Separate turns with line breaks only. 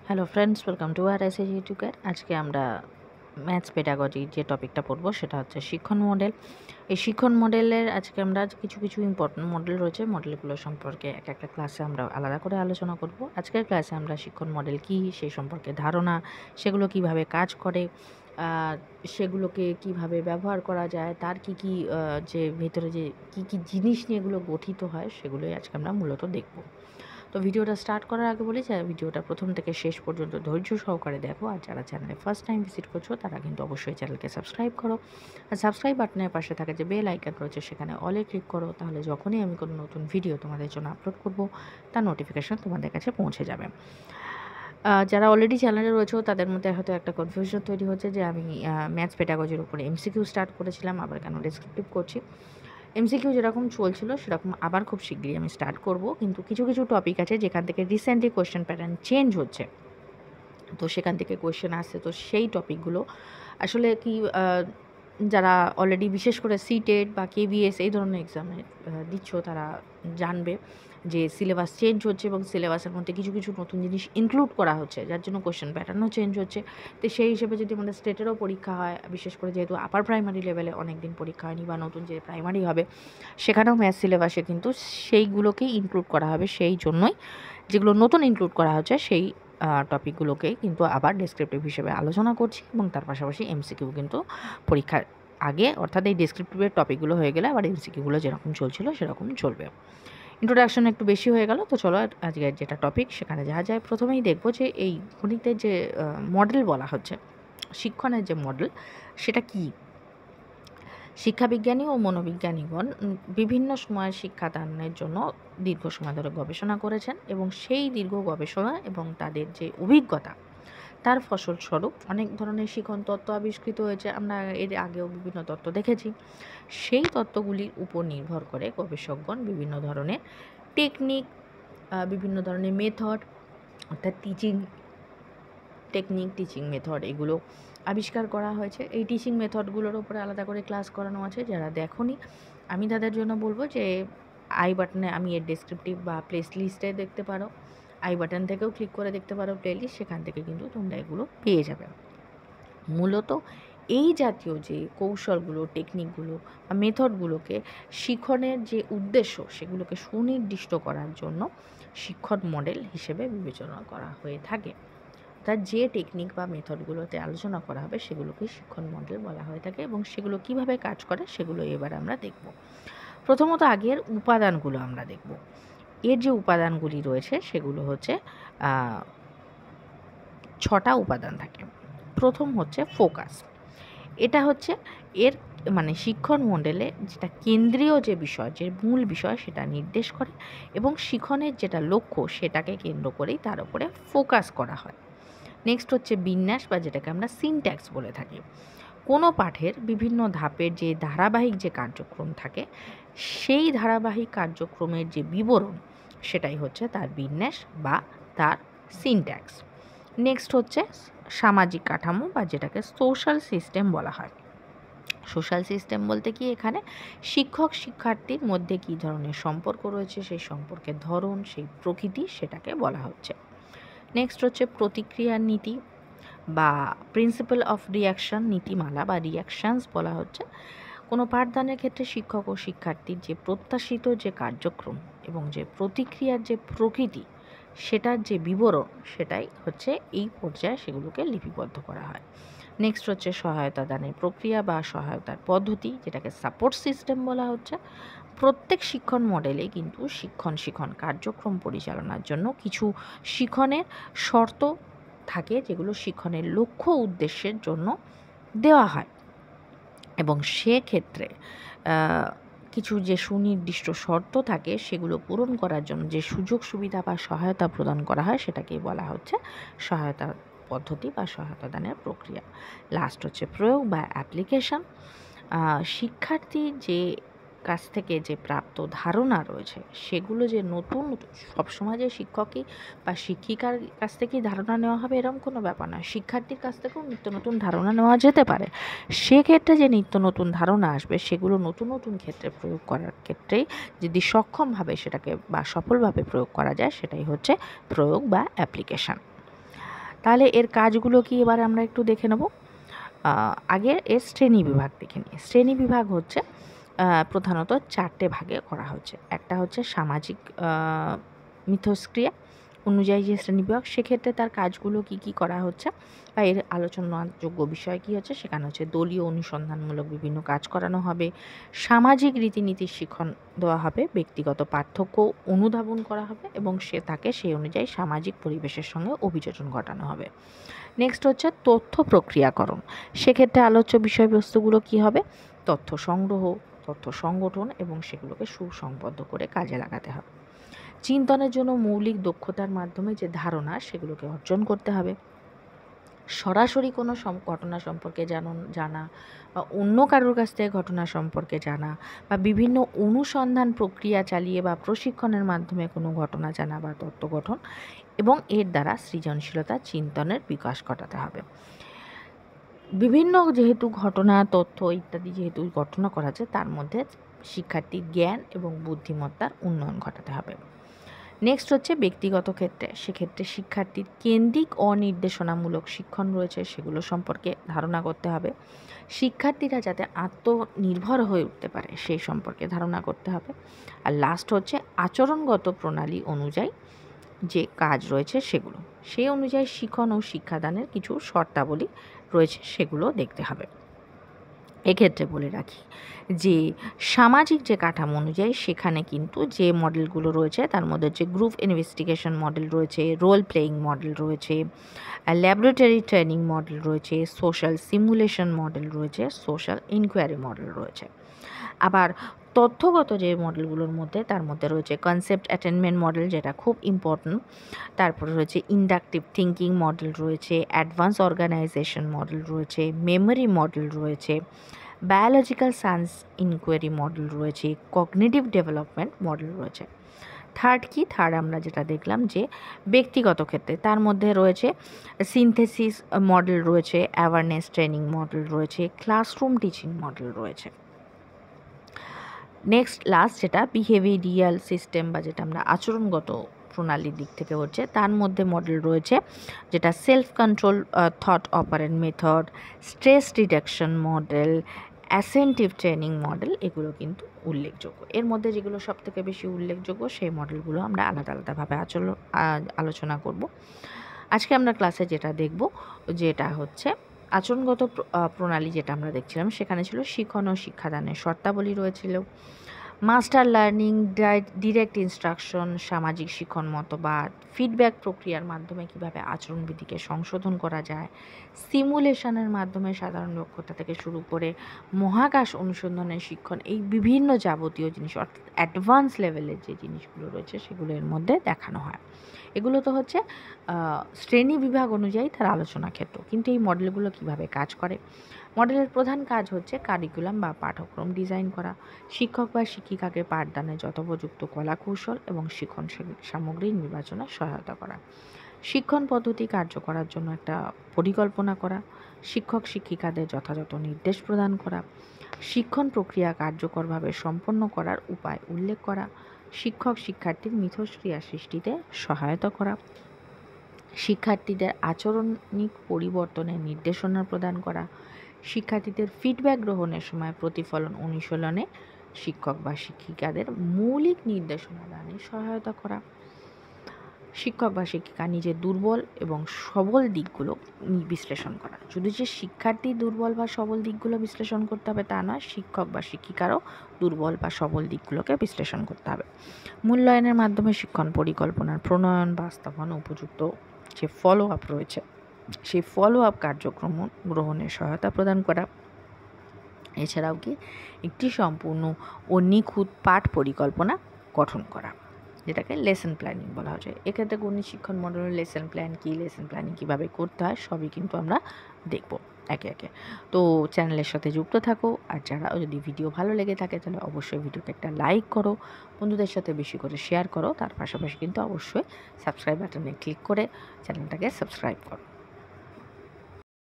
Hello friends, welcome to R S ইউটিউবের। আজকে আমরা ম্যাথস পেডাগজি যে টপিকটা পড়বো সেটা হচ্ছে শিক্ষণ মডেল। এই শিক্ষণ মডেলের আজকে আমরা কিছু কিছু ইম্পর্টেন্ট মডেল রয়েছে, মডেলগুলো সম্পর্কে এক একটা ক্লাসে আমরা আলাদা করে আলোচনা করব। আজকের ক্লাসে আমরা শিক্ষণ মডেল কী, সেই সম্পর্কে ধারণা, সেগুলো কিভাবে কাজ করে, সেগুলোকে কিভাবে ব্যবহার করা যায়, তার কী কী যে ভেতরে যে কী কী জিনিস নিয়ে এগুলো গঠিত হয়, সেগুলোই আজকে আমরা মূলত দেখব। তো ভিডিওটা স্টার্ট করার আগে বলি যে ভিডিওটা প্রথম থেকে শেষ পর্যন্ত ধৈর্য সহকারে দেখো। আর যারা চ্যানেলে ফার্স্ট টাইম ভিজিট করছো তারা কিন্তু অবশ্যই চ্যানেলকে সাবস্ক্রাইব করো। আর সাবস্ক্রাইব বাটনের পাশে থাকা যে বেল আইকন রয়েছে সেখানে অলে ক্লিক করো, তাহলে যখনই আমি কোনো নতুন ভিডিও তোমাদের জন্য আপলোড করব তার নোটিফিকেশান তোমাদের কাছে পৌঁছে যাবে। যারা অলরেডি চ্যানেলে রয়েছে তাদের মধ্যে হয়তো একটা কনফিউশন তৈরি হচ্ছে যে আমি ম্যাথস পেডাগজির উপরে এমসিকিউ স্টার্ট করেছিলাম, আবার কেন ডেসক্রিপটিভ করছি। এমসিকিউ যেরকম চলছিল সেরকম আবার খুব শিগগিরই আমি স্টার্ট করব, কিন্তু কিছু কিছু টপিক আছে যেখান থেকে রিসেন্টলি কোয়েশ্চেন প্যাটার্ন চেঞ্জ হচ্ছে, তো সেখান থেকে কোয়েশ্চেন আসছে। তো সেই টপিকগুলো আসলে কি যারা অলরেডি বিশেষ করে সিটেট বা কেবিএস এই ধরনের এক্সামে দিচ্ছ তারা জানবে যে সিলেবাস চেঞ্জ হচ্ছে এবং সিলেবাসের মধ্যে কিছু কিছু নতুন জিনিস ইনক্লুড করা হচ্ছে, যার জন্য কোয়েশ্চেন প্যাটার্নও চেঞ্জ হচ্ছে। তো সেই হিসেবে যদি আমাদের স্টেটেরও পরীক্ষা হয়, বিশেষ করে যেহেতু আপার প্রাইমারি লেভেলে অনেক দিন পরীক্ষা হয়নি বা নতুন যে প্রাইমারি হবে সেখানেও ম্যাথ সিলেবাসে কিন্তু সেইগুলোকেই ইনক্লুড করা হবে। সেই জন্যই যেগুলো নতুন ইনক্লুড করা হচ্ছে সেই টপিকগুলোকেই কিন্তু আবার ডেসক্রিপটিভ হিসেবে আলোচনা করছি, এবং তার পাশাপাশি এমসিকিউ কিন্তু পরীক্ষার আগে, অর্থাৎ এই ডেসক্রিপটিভের টপিকগুলো হয়ে গেলে আবার এমসিকিউগুলো যেরকম চলছিল সেরকম চলবে। ইন্ট্রোডাকশন একটু বেশি হয়ে গেল, তো চলো আজকের যেটা টপিক সেখানে যাওয়া যায়। প্রথমেই দেখব যে এই গণিতের যে মডেল বলা হচ্ছে, শিক্ষণের যে মডেল সেটা কী। শিক্ষাবিজ্ঞানী ও মনোবিজ্ঞানীগণ বিভিন্ন সময় শিক্ষাদানের জন্য দীর্ঘ সময় ধরে গবেষণা করেছেন, এবং সেই দীর্ঘ গবেষণা এবং তাদের যে অভিজ্ঞতা তার ফসলস্বরূপ অনেক ধরনের শিখন তত্ত্ব আবিষ্কৃত হয়েছে। আমরা এর আগেও বিভিন্ন তত্ত্ব দেখেছি। সেই তত্ত্বগুলির উপর নির্ভর করে গবেষকগণ বিভিন্ন ধরনের টেকনিক, বিভিন্ন ধরনের মেথড, অর্থাৎ টিচিং টেকনিক, টিচিং মেথড, এগুলো আবিষ্কার করা হয়েছে। এই টিচিং মেথডগুলোর উপরে আলাদা করে ক্লাস করানো আছে। যারা দেখোনি আমি তাদের জন্য বলবো যে আই বাটনে আমি এর ডেসক্রিপটিভ বা প্লে লিস্টে দেখতে পারো, আই বাটন থেকেও ক্লিক করে দেখতে পারো প্লে লিস্ট, সেখান থেকে কিন্তু তোমরা এগুলো পেয়ে যাবে। মূলত এই জাতীয় যে কৌশলগুলো, টেকনিকগুলো বা মেথডগুলোকে শিক্ষণের যে উদ্দেশ্য সেগুলোকে সুনির্দিষ্ট করার জন্য শিক্ষণ মডেল হিসেবে বিবেচনা করা হয়ে থাকে। অর্থাৎ যে টেকনিক বা মেথডগুলোতে আলোচনা করা হবে সেগুলোকে শিক্ষণ মডেল বলা হয়ে থাকে, এবং সেগুলো কিভাবে কাজ করে সেগুলো এবার আমরা দেখব। প্রথমত আগের উপাদানগুলো আমরা দেখব। এর যে উপাদানগুলি রয়েছে সেগুলো হচ্ছে 6টা উপাদান থাকে। প্রথম হচ্ছে ফোকাস। এটা হচ্ছে এর মানে শিক্ষণ মডেলে যেটা কেন্দ্রীয় যে বিষয়, যে মূল বিষয় সেটা নির্দেশ করে, এবং শিক্ষণের যেটা লক্ষ্য সেটাকে কেন্দ্র করেই তার উপরে ফোকাস করা হয়। নেক্সট হচ্ছে বিন্যাস, বা যেটাকে আমরা সিনট্যাক্স বলে থাকি। কোনো পাঠের বিভিন্ন ধাপের যে ধারাবাহিক যে কার্যক্রম থাকে সেই ধারাবাহিক কার্যক্রমের যে বিবরণ সেটাই হচ্ছে তার বিন্যাস বা তার সিনট্যাক্স। নেক্সট হচ্ছে সামাজিক কাঠামো, বা যেটাকে সোশ্যাল সিস্টেম বলা হয়। সোশ্যাল সিস্টেম বলতে কি এখানে শিক্ষক শিক্ষার্থীর মধ্যে কী ধরনের সম্পর্ক রয়েছে সেই সম্পর্কের ধরন, সেই প্রকৃতি, সেটাকে বলা হচ্ছে। নেক্সট হচ্ছে প্রতিক্রিয়ার নীতি বা প্রিন্সিপাল অফ রিয়াকশান, নীতিমালা বা রিয়াকশানস বলা হচ্ছে। কোনো পাঠদানের ক্ষেত্রে শিক্ষক ও শিক্ষার্থীর যে প্রত্যাশিত যে কার্যক্রম এবং যে প্রতিক্রিয়ার যে প্রকৃতি সেটার যে বিবরণ সেটাই হচ্ছে এই পর্যায়ে সেগুলোকে লিপিবদ্ধ করা হয়। নেক্সট হচ্ছে সহায়তা দানের প্রক্রিয়া বা সহায়তার পদ্ধতি, যেটাকে সাপোর্ট সিস্টেম বলা হচ্ছে। প্রত্যেক শিক্ষণ মডেলে কিন্তু শিক্ষণ কার্যক্রম পরিচালনার জন্য কিছু শিক্ষণের শর্ত থাকে, যেগুলো শিক্ষণের লক্ষ্য উদ্দেশ্যের জন্য দেওয়া হয়, এবং সেক্ষেত্রে কিছু যে সুনির্দিষ্ট শর্ত থাকে সেগুলো পূরণ করার জন্য যে সুযোগ সুবিধা বা সহায়তা প্রদান করা হয় সেটাকেই বলা হচ্ছে সহায়তা পদ্ধতি বা সহায়তা দানের প্রক্রিয়া। লাস্ট হচ্ছে প্রয়োগ বা অ্যাপ্লিকেশন। শিক্ষার্থী যে কাছ থেকে যে প্রাপ্ত ধারণা রয়েছে সেগুলো যে নতুন সবসময় যে শিক্ষকই বা শিক্ষিকার কাছ থেকেই ধারণা নেওয়া হবে এরকম কোনো ব্যাপার নয়। শিক্ষার্থীর কাছ থেকেও নিত্য নতুন ধারণা নেওয়া যেতে পারে। সেক্ষেত্রে যে নিত্য নতুন ধারণা আসবে সেগুলো নতুন নতুন ক্ষেত্রে প্রয়োগ করার ক্ষেত্রেই যদি সক্ষমভাবে সেটাকে বা সফলভাবে প্রয়োগ করা যায় সেটাই হচ্ছে প্রয়োগ বা অ্যাপ্লিকেশান। তাহলে এর কাজগুলো কি এবার আমরা একটু দেখে নেব। আগে এর শ্রেণী বিভাগ দেখে নিই। শ্রেণী বিভাগ হচ্ছে প্রধানত 4টে ভাগে করা হচ্ছে। একটা হচ্ছে সামাজিক মিথস্ক্রিয়া অনুযায়ী যে শ্রেণীবিভাগ, সেক্ষেত্রে তার কাজগুলো কি করা হচ্ছে বা এর আলোচনাযোগ্য বিষয় কি হচ্ছে, সেখানে হচ্ছে দলীয় অনুসন্ধানমূলক বিভিন্ন কাজ করানো হবে, সামাজিক রীতিনীতির শিক্ষণ দেওয়া হবে, ব্যক্তিগত পার্থক্য অনুধাবন করা হবে এবং তাকে সেই অনুযায়ী সামাজিক পরিবেশের সঙ্গে অভিযোজন ঘটানো হবে। নেক্সট হচ্ছে তথ্য প্রক্রিয়াকরণ। সেক্ষেত্রে আলোচ্য বিষয়বস্তুগুলো কি হবে, তথ্য সংগ্রহ, তথ্য সংগঠন এবং সেগুলোকে সুসংবদ্ধ করে কাজে লাগাতে হবে। চিন্তনের জন্য মৌলিক দক্ষতার মাধ্যমে যে ধারণা, সেগুলোকে অর্জন করতে হবে। সরাসরি কোনো ঘটনা সম্পর্কে জানা বা অন্য কারোর কাছ থেকে ঘটনা সম্পর্কে জানা বা বিভিন্ন অনুসন্ধান প্রক্রিয়া চালিয়ে বা প্রশিক্ষণের মাধ্যমে কোনো ঘটনা জানা বা তত্ত্ব গঠন, এবং এর দ্বারা সৃজনশীলতা চিন্তনের বিকাশ ঘটাতে হবে। বিভিন্ন যেহেতু ঘটনা, তথ্য ইত্যাদি যেহেতু গঠনা করা যায়, তার মধ্যে শিক্ষার্থীর জ্ঞান এবং বুদ্ধিমত্তার উন্নয়ন ঘটাতে হবে। নেক্সট হচ্ছে ব্যক্তিগত ক্ষেত্রে। সেক্ষেত্রে শিক্ষার্থীর কেন্দ্রিক অনির্দেশনামূলক শিক্ষণ রয়েছে, সেগুলো সম্পর্কে ধারণা করতে হবে। শিক্ষার্থীরা যাতে আত্মনির্ভর হয়ে উঠতে পারে সেই সম্পর্কে ধারণা করতে হবে। আর লাস্ট হচ্ছে আচরণগত প্রণালী অনুযায়ী যে কাজ রয়েছে সেগুলো, সেই অনুযায়ী শিখন ও শিক্ষাদানের কিছু শর্তাবলী রয়েছে, সেগুলো দেখতে হবে। এক্ষেত্রে বলে রাখি যে সামাজিক যে কাঠামো অনুযায়ী সেখানে কিন্তু যে মডেলগুলো রয়েছে তার মধ্যে যে গ্রুপ ইনভেস্টিগেশন মডেল রয়েছে, রোল প্লেয়িং মডেল রয়েছে, ল্যাবরেটরি ট্রেনিং মডেল রয়েছে, সোশ্যাল সিমুলেশন মডেল রয়েছে, সোশ্যাল ইনকোয়ারি মডেল রয়েছে। আবার তথ্যগত যে মডেলগুলোর মধ্যে তার মধ্যে রয়েছে কনসেপ্ট অ্যাটেনমেন্ট মডেল, যেটা খুব ইম্পর্ট্যান্ট। তারপরে রয়েছে ইন্ডাকটিভ থিঙ্কিং মডেল রয়েছে, অ্যাডভান্স অর্গানাইজেশন মডেল রয়েছে, মেমোরি মডেল রয়েছে, বায়োলজিক্যাল সায়েন্স ইনকোয়ারি মডেল রয়েছে, কগনিটিভ ডেভেলপমেন্ট মডেল রয়েছে। থার্ড আমরা যেটা দেখলাম যে ব্যক্তিগত ক্ষেত্রে, তার মধ্যে রয়েছে সিনথেসিস মডেল রয়েছে, অ্যাওয়ারনেস ট্রেনিং মডেল রয়েছে, ক্লাসরুম টিচিং মডেল রয়েছে। নেক্সট লাস্ট যেটা বিহেভিয়ারিয়াল সিস্টেম বা যেটা আমরা আচরণগত প্রণালীর দিক থেকে হচ্ছে, তার মধ্যে মডেল রয়েছে যেটা self control thought operant method, stress reduction model, assertive training model, এগুলো কিন্তু উল্লেখযোগ্য। এর মধ্যে যেগুলো সবথেকে বেশি উল্লেখযোগ্য সেই মডেলগুলো আমরা আলাদা আলাদাভাবে আলোচনা করব। আজকে আমরা ক্লাসে যেটা দেখব, যেটা হচ্ছে আচরণগত প্রণালী, যেটা আমরা দেখছিলাম সেখানে ছিল শিখন ও শিক্ষাদানের শর্তাবলী রয়েছিল, মাস্টার লার্নিং, ডিরেক্ট ইনস্ট্রাকশন, সামাজিক শিক্ষণ মতবাদ, ফিডব্যাক প্রক্রিয়ার মাধ্যমে কিভাবে আচরণবিধিকে সংশোধন করা যায়, সিমুলেশনের মাধ্যমে সাধারণ দক্ষতা থেকে শুরু করে মহাকাশ অনুসন্ধানের শিক্ষণ, এই বিভিন্ন যাবতীয় জিনিস অর্থাৎ অ্যাডভান্স লেভেলের যে জিনিসগুলো রয়েছে সেগুলো এর মধ্যে দেখানো হয়। এগুলো তো হচ্ছে শ্রেণী বিভাগ অনুযায়ী তার আলোচনা ক্ষেত্র। কিন্তু এই মডেলগুলো কিভাবে কাজ করে, মডেলের প্রধান কাজ হচ্ছে কারিকুলাম বা পাঠ্যক্রম ডিজাইন করা, শিক্ষক বা শিক্ষিকাকে পাঠদানে যথোপযুক্ত কলাকৌশল এবং শিক্ষণ সামগ্রী নির্বাচনে সহায়তা করা, শিক্ষণ পদ্ধতি কার্য করার জন্য একটা পরিকল্পনা করা, শিক্ষক শিক্ষিকাদের যথাযথ নির্দেশ প্রদান করা, শিক্ষণ প্রক্রিয়া কার্যকরভাবে সম্পন্ন করার উপায় উল্লেখ করা, শিক্ষক শিক্ষার্থীর মিথস্ক্রিয়া সৃষ্টিতে সহায়তা করা, শিক্ষার্থীদের আচরণিক পরিবর্তনের নির্দেশনা প্রদান করা, শিক্ষার্থীদের ফিডব্যাক গ্রহণের সময় প্রতিফলন অনুশীলনে শিক্ষক বা শিক্ষিকাদের মৌলিক নির্দেশনা দানে সহায়তা করা, শিক্ষক বা শিক্ষিকা নিজের দুর্বল এবং সবল দিকগুলো বিশ্লেষণ করা। শুধু যে শিক্ষার্থী দুর্বল বা সবল দিকগুলো বিশ্লেষণ করতে হবে তা নয়, শিক্ষক বা শিক্ষিকারও দুর্বল বা সবল দিকগুলোকে বিশ্লেষণ করতে হবে। মূল্যায়নের মাধ্যমে শিক্ষণ পরিকল্পনার প্রণয়ন, বাস্তবায়ন, উপযুক্ত যে ফলো আপ রয়েছে সেই ফলো আপ কার্যক্রম গ্রহণের সহায়তা প্রদান করা। এছাড়াও কি একটি সম্পূর্ণ ও নিখুঁত পাঠ পরিকল্পনা গঠন করা, যেটাকে লেসন প্ল্যানিং বলা হচ্ছে। এক্ষেত্রে গণিত শিক্ষণ মডেলের লেসন প্ল্যান কী, লেসন প্ল্যানিং কীভাবে করতে হয় সবই কিন্তু আমরা দেখব একে একে। তো চ্যানেলের সাথে যুক্ত থাকো, আর যারা যদি ভিডিও ভালো লেগে থাকে তাহলে অবশ্যই ভিডিওকে একটা লাইক করো, বন্ধুদের সাথে বেশি করে শেয়ার করো, তার পাশাপাশি কিন্তু অবশ্যই সাবস্ক্রাইব বাটনে ক্লিক করে চ্যানেলটাকে সাবস্ক্রাইব করো।